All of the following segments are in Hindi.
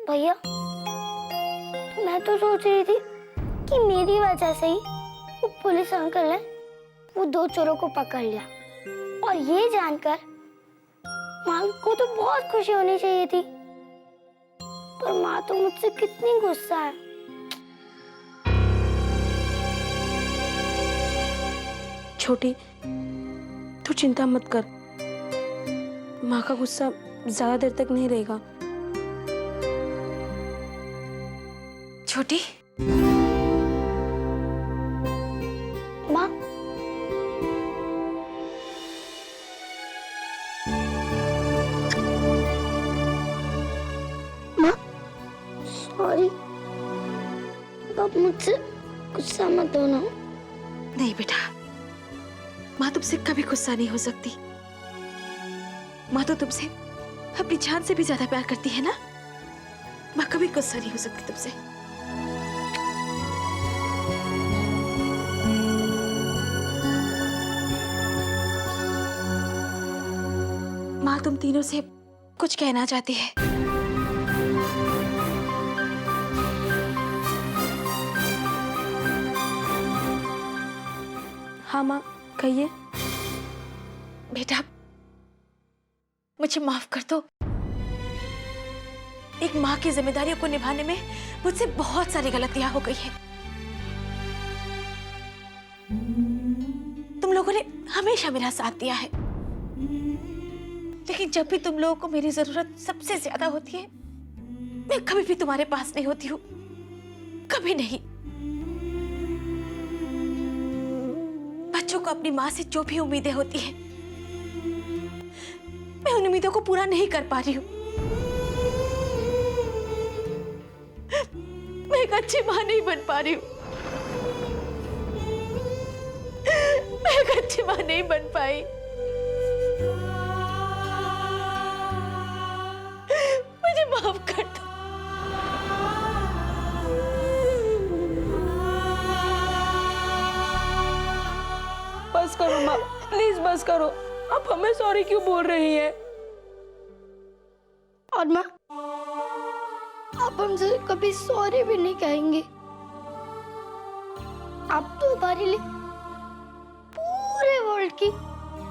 भैया, मैं तो सोच रही थी कि मेरी वजह से ही वो पुलिस अंकल ने वो 2 चोरों को पकड़ लिया, और ये जानकर माँ को तो बहुत खुशी होनी चाहिए थी, पर माँ तो मुझसे कितनी गुस्सा है। छोटी, तू चिंता मत कर, माँ का गुस्सा ज्यादा देर तक नहीं रहेगा। छोटी, माँ, माँ, सॉरी, अब मुझसे गुस्सा मत होना। नहीं बेटा, माँ तुमसे कभी गुस्सा नहीं हो सकती। माँ तो तुमसे अपनी जान से भी ज्यादा प्यार करती है ना। माँ कभी गुस्सा नहीं हो सकती तुमसे। माँ तुम तीनों से कुछ कहना चाहती है। हाँ माँ, कहिए। बेटा, मुझे माफ कर दो। एक माँ की जिम्मेदारियों को निभाने में मुझसे बहुत सारी गलतियां हो गई है। तुम लोगों ने हमेशा मेरा साथ दिया है, लेकिन जब भी तुम लोगों को मेरी जरूरत सबसे ज्यादा होती है, मैं कभी भी तुम्हारे पास नहीं होती हूँ, कभी नहीं। बच्चों को अपनी माँ से जो भी उम्मीदें होती है, मैं उन उम्मीदों को पूरा नहीं कर पा रही हूँ। मैं एक अच्छी माँ नहीं बन पा रही हूँ। मैं एक अच्छी माँ नहीं बन पाई। मुझे माफ कर दो। बस करो माँ, प्लीज बस करो। आप हमें सॉरी क्यों बोल रही हैं? और माँ, आप हमसे कभी सॉरी भी नहीं कहेंगे। आप तो हमारे लिए पूरे वर्ल्ड की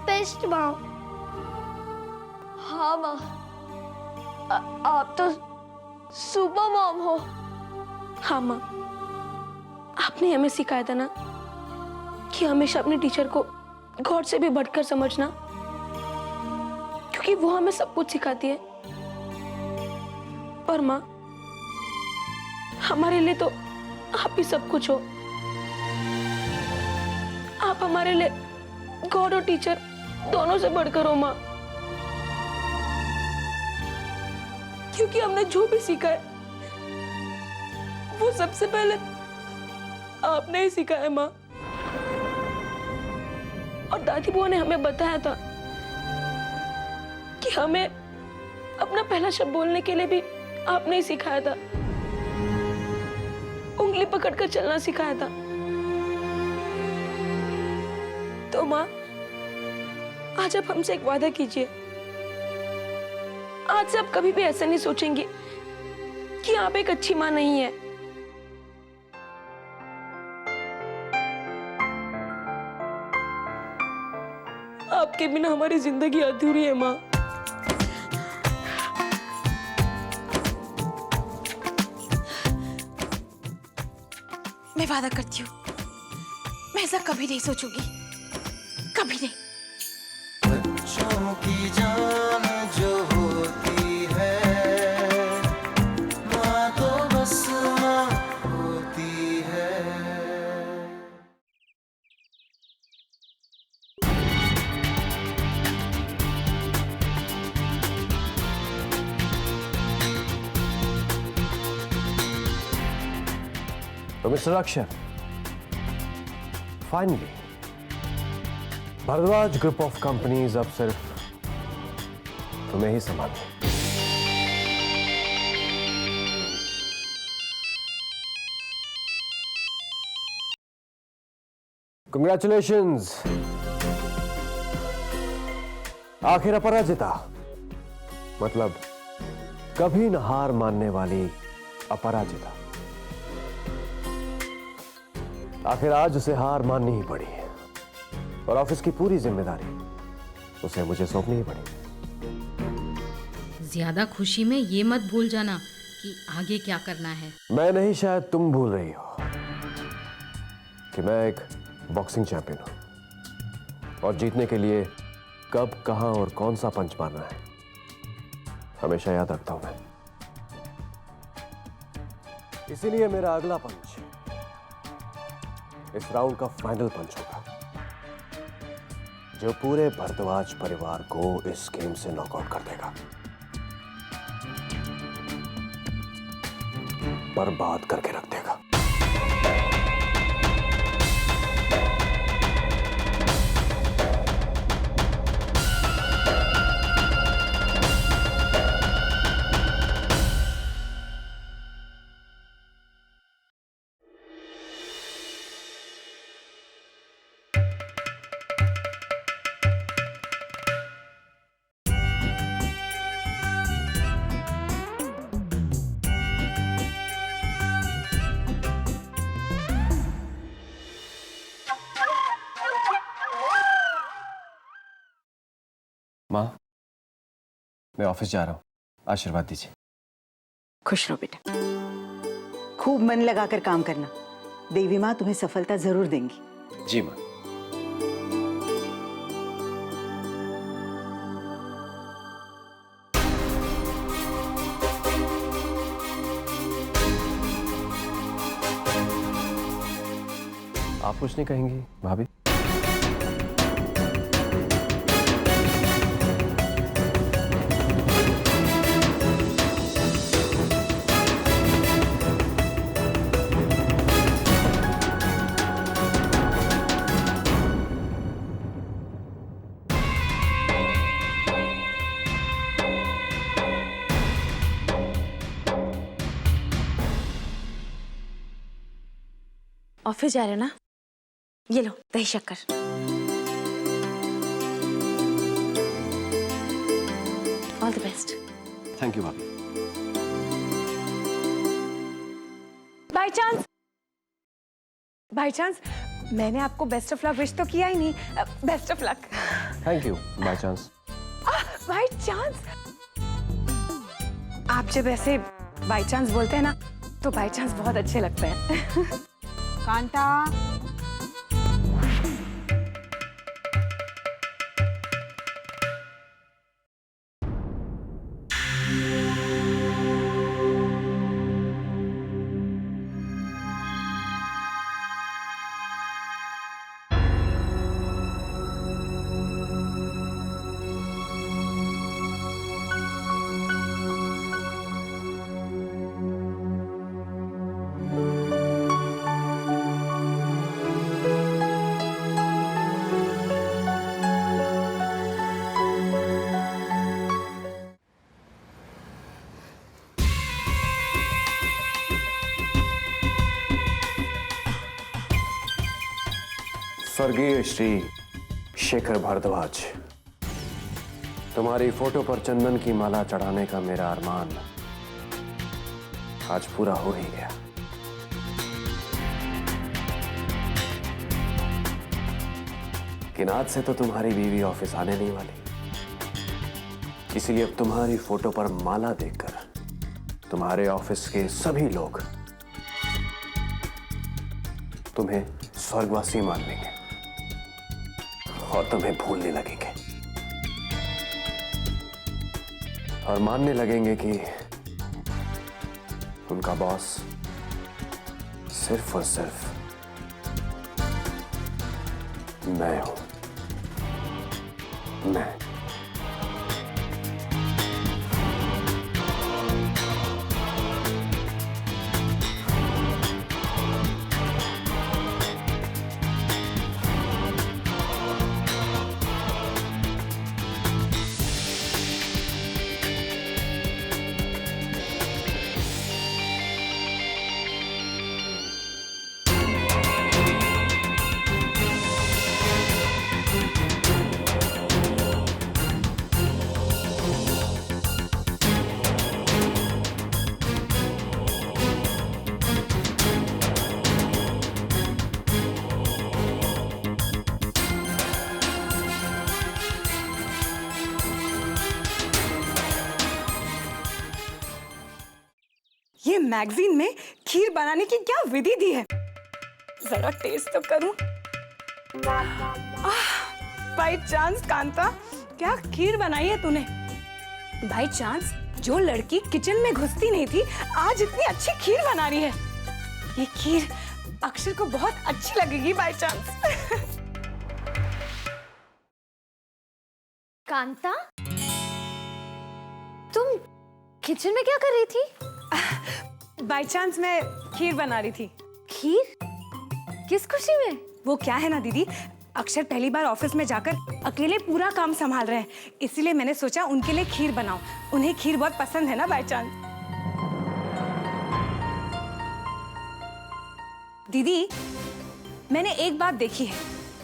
बेस्ट माँ। हाँ माँ, आप तो सुपर मॉम हो। हाँ माँ, आपने हमें सिखाया था ना कि हमेशा अपने टीचर को गॉड से भी बढ़कर समझना, क्योंकि वो हमें सब कुछ सिखाती है। और माँ, हमारे लिए तो आप ही सब कुछ हो। आप हमारे लिए गॉड और टीचर दोनों से बढ़कर हो माँ, क्योंकि हमने जो भी सीखा है वो सबसे पहले आपने ही सिखाया है माँ। और दादी बुआ ने हमें बताया था कि हमें अपना पहला शब्द बोलने के लिए भी आपने ही सिखाया था, उंगली पकड़कर चलना सिखाया था। तो माँ, आज आप हमसे एक वादा कीजिए, आज से आप कभी भी ऐसा नहीं सोचेंगे कि आप एक अच्छी माँ नहीं है। आपके बिना हमारी जिंदगी अधूरी है माँ। मैं वादा करती हूँ, मैं ऐसा कभी नहीं सोचूंगी, कभी नहीं। बच्चों की जान जो होती है, माँ तो बस माँ होती है। तो mister Akshar, finally Bhardwaj group of companies अब सिर्फ तुम्हें ही संभालना। कंग्रेचुलेशंस, आखिर अपराजिता मतलब कभी न हार मानने वाली अपराजिता। आखिर आज उसे हार माननी ही पड़ी और ऑफिस की पूरी जिम्मेदारी उसे मुझे सौंपनी ही पड़ी। ज्यादा खुशी में ये मत भूल जाना कि आगे क्या करना है। मैं नहीं, शायद तुम भूल रही हो कि मैं एक बॉक्सिंग चैंपियन हूं और जीतने के लिए कब, कहां और कौन सा पंच मारना है हमेशा याद रखता हूं मैं। इसीलिए मेरा अगला पंच इस राउंड का फाइनल पंच होगा, जो पूरे भारद्वाज परिवार को इस गेम से नॉकआउट कर देगा, बर्बाद करके रख देगा। माँ, मैं ऑफिस जा रहा हूँ, आशीर्वाद दीजिए। खुश रहो बेटा, खूब मन लगाकर काम करना। देवी माँ तुम्हें सफलता जरूर देंगी। जी माँ। आप कुछ नहीं कहेंगी भाभी? ऑफिस जा रहे हो ना? ये लो दही शक्कर। All the best. Thank you भाभी। बाय चांस मैंने आपको बेस्ट ऑफ लक विश तो किया ही नहीं। Best of luck. Thank you. By chance. By chance, आप जब ऐसे बाय चांस बोलते हैं ना तो बाय चांस बहुत अच्छे लगते हैं। कांता, स्वर्गीय श्री शेखर भारद्वाज, तुम्हारी फोटो पर चंदन की माला चढ़ाने का मेरा अरमान आज पूरा हो ही गया। लेकिन आज से तो तुम्हारी बीवी ऑफिस आने नहीं वाली, इसीलिए अब तुम्हारी फोटो पर माला देखकर तुम्हारे ऑफिस के सभी लोग तुम्हें स्वर्गवासी मान लेंगे और तुम्हें भूलने लगेंगे और मानने लगेंगे कि उनका बॉस सिर्फ और सिर्फ मैं हूं। मैं ये मैगजीन में खीर बनाने की क्या विधि दी है, जरा टेस्ट तो करूं। बाय चांस कांता, क्या खीर बनाई है तूने? बाय चांस जो लड़की किचन में घुसती नहीं थी आज इतनी अच्छी खीर बना रही है। ये खीर अक्षर को बहुत अच्छी लगेगी बाय चांस। कांता, तुम किचन में क्या कर रही थी? बाय चांस मैं खीर बना रही थी। खीर? किस खुशी में? वो क्या है ना दीदी, अक्षर पहली बार ऑफिस में जाकर अकेले पूरा काम संभाल रहे हैं, इसीलिए मैंने सोचा उनके लिए खीर बनाऊं। उन्हें खीर बहुत पसंद है ना बाय चांस। दीदी, मैंने एक बात देखी है,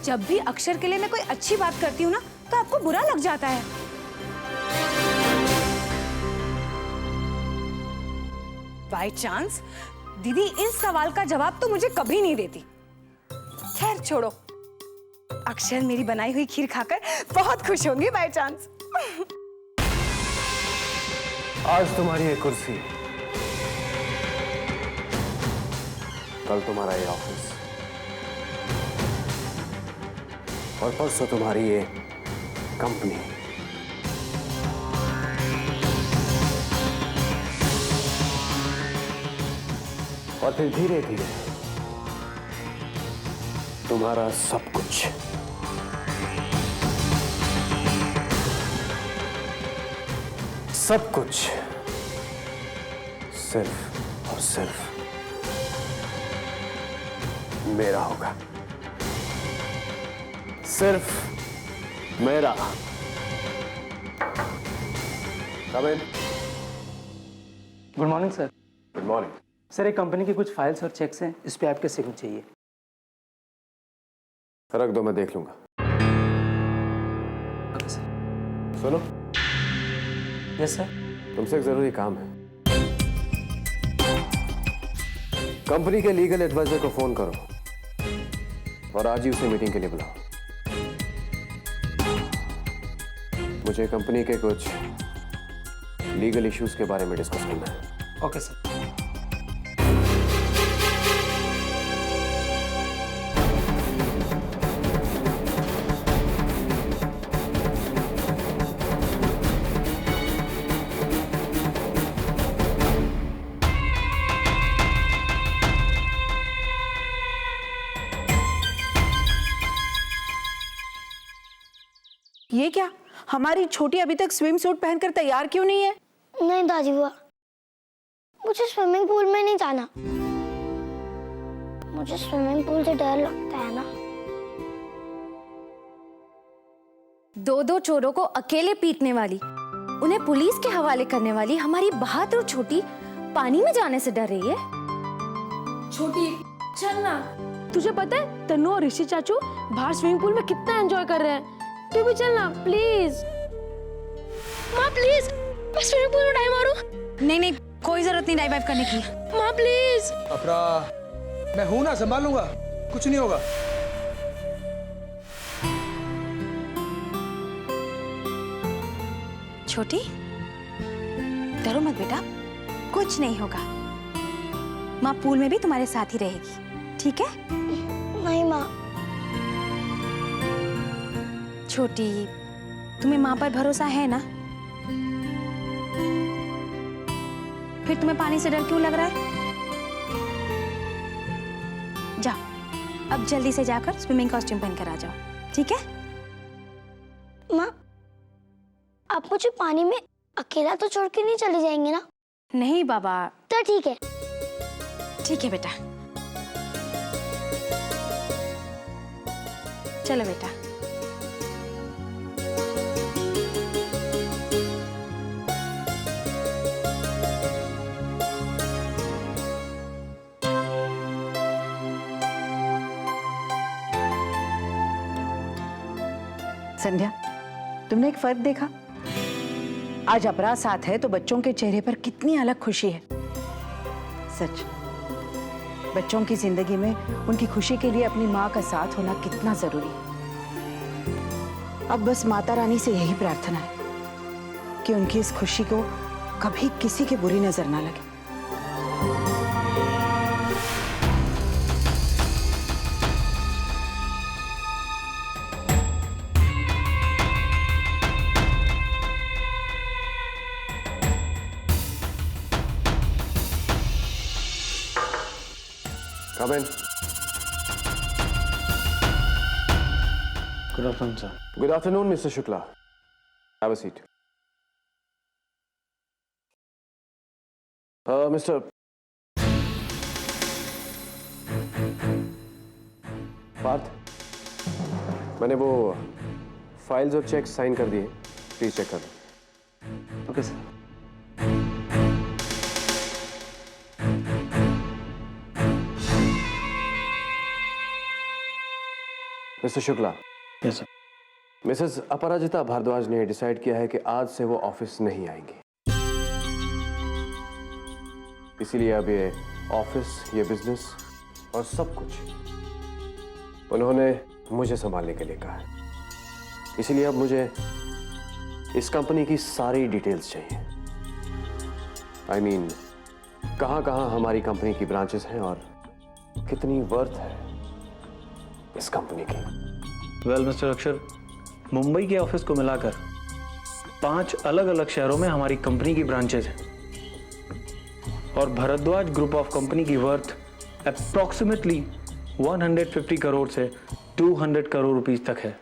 जब भी अक्षर के लिए मैं कोई अच्छी बात करती हूँ ना तो आपको बुरा लग जाता है। बाय चांस दीदी इस सवाल का जवाब तो मुझे कभी नहीं देती। खैर छोड़ो, अक्षर मेरी बनाई हुई खीर खाकर बहुत खुश होंगे बाय चांस। आज तुम्हारी ये कुर्सी, कल तुम्हारा ये ऑफिस, और परसों तुम्हारी ये कंपनी। और फिर धीरे धीरे तुम्हारा सब कुछ। सब कुछ सिर्फ और सिर्फ मेरा होगा, सिर्फ मेरा। Come in. Good morning sir. Good morning. Sir, एक कंपनी की कुछ फाइल्स और चेक्स हैं, इस पे आपके सिग्नेचर चाहिए। रख दो, मैं देख लूंगा। Okay sir. सुनो, यस सर। तुमसे एक जरूरी काम है। कंपनी के लीगल एडवाइजर को फोन करो और आज ही उसे मीटिंग के लिए बुलाओ। मुझे कंपनी के कुछ लीगल इश्यूज के बारे में डिस्कस करना है। Okay sir. ये क्या, हमारी छोटी अभी तक स्विम सूट पहनकर तैयार क्यों नहीं है? नहीं दादी बुआ, मुझे स्विमिंग पूल में नहीं जाना। मुझे स्विमिंग पूल से डर लगता है ना। दो दो चोरों को अकेले पीटने वाली, उन्हें पुलिस के हवाले करने वाली हमारी बहादुर छोटी पानी में जाने से डर रही है। छोटी, चल ना। तुझे पता है तन्नू और ऋषि चाचू बाहर स्विमिंग पूल में कितना एंजॉय कर रहे हैं। तू भी चलना प्लीज। माँ प्लीज, मैं स्विमिंग पूल में डाइव मारूं? नहीं नहीं, कोई जरूरत नहीं डाइव वाइव करने की। माँ प्लीज। अपरा, मैं हूं ना, संभाल लूंगा, कुछ नहीं होगा। छोटी, डरो मत बेटा, कुछ नहीं होगा। माँ पूल में भी तुम्हारे साथ ही रहेगी, ठीक है? नहीं माँ। छोटी, तुम्हें माँ पर भरोसा है ना? फिर तुम्हें पानी से डर क्यों लग रहा है? जाओ, अब जल्दी से जाकर स्विमिंग कॉस्ट्यूम पहनकर आ जाओ, ठीक है? माँ, आप मुझे पानी में अकेला तो छोड़ के नहीं चले जाएंगे ना? नहीं बाबा। तो ठीक है। ठीक है बेटा, चलो बेटा। संध्या, तुमने एक फर्क देखा? आज अपराध साथ है तो बच्चों के चेहरे पर कितनी अलग खुशी है। सच, बच्चों की जिंदगी में उनकी खुशी के लिए अपनी माँ का साथ होना कितना जरूरी है। अब बस माता रानी से यही प्रार्थना है कि उनकी इस खुशी को कभी किसी की बुरी नजर ना लगे। Come in. Good afternoon sir. Good afternoon, Mr. Shukla. Have a seat. Mr. Parth, मैंने वो फाइल्स और चेक्स साइन कर दिए, प्लीज चेक कर लो। Okay sir. Mister Shukla, yes sir. Missus Aparajita Bhardwaj ने डिसाइड किया है कि आज से वो ऑफिस नहीं आएंगी, इसीलिए अब ये ऑफिस, ये बिजनेस और सब कुछ उन्होंने मुझे संभालने के लिए कहा है। इसीलिए अब मुझे इस कंपनी की सारी डिटेल्स चाहिए। आई मीन, कहां-कहां हमारी कंपनी की ब्रांचेस हैं और कितनी वर्थ है इस कंपनी की। वेल मिस्टर अक्षर, मुंबई के ऑफिस को मिलाकर 5 अलग-अलग शहरों में हमारी कंपनी की ब्रांचेज हैं और भारद्वाज ग्रुप ऑफ कंपनी की वर्थ अप्रॉक्सीमेटली 150 करोड़ से 200 करोड़ रुपीस तक है।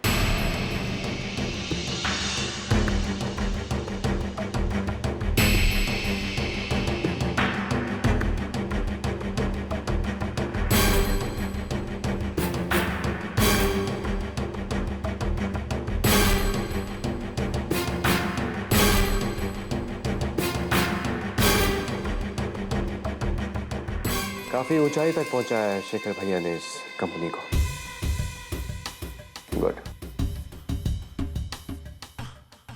काफी ऊंचाई तक पहुंचाया है शेखर भैया ने इस कंपनी को। गुड।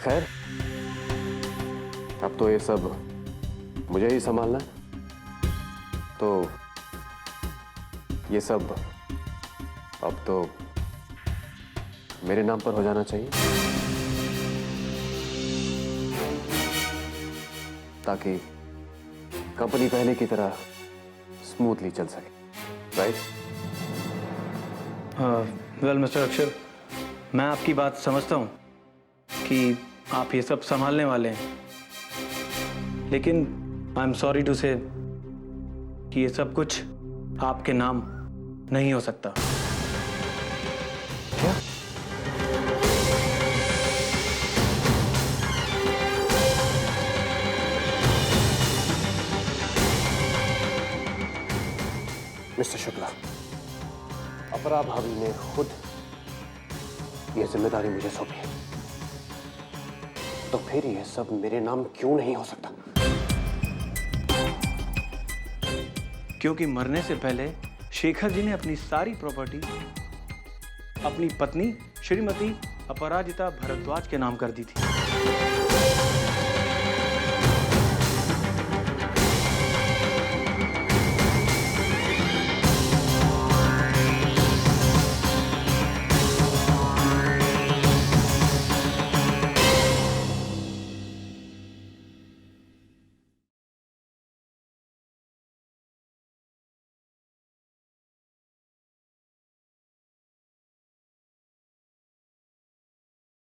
खैर, अब तो ये सब मुझे ही संभालना है, तो ये सब अब तो मेरे नाम पर हो जाना चाहिए, ताकि कंपनी पहले की तरह स्मूथली चल सके। राइट? वेल मिस्टर अक्षर, मैं आपकी बात समझता हूँ कि आप ये सब संभालने वाले हैं, लेकिन आई एम सॉरी टू से कि ये सब कुछ आपके नाम नहीं हो सकता। क्या? मिस्टर शुक्ला, अपरा भाभी ने खुद ये जिम्मेदारी मुझे सौंपी है, तो फिर ये सब मेरे नाम क्यों नहीं हो सकता? क्योंकि मरने से पहले शेखर जी ने अपनी सारी प्रॉपर्टी अपनी पत्नी श्रीमती अपराजिता भारद्वाज के नाम कर दी थी।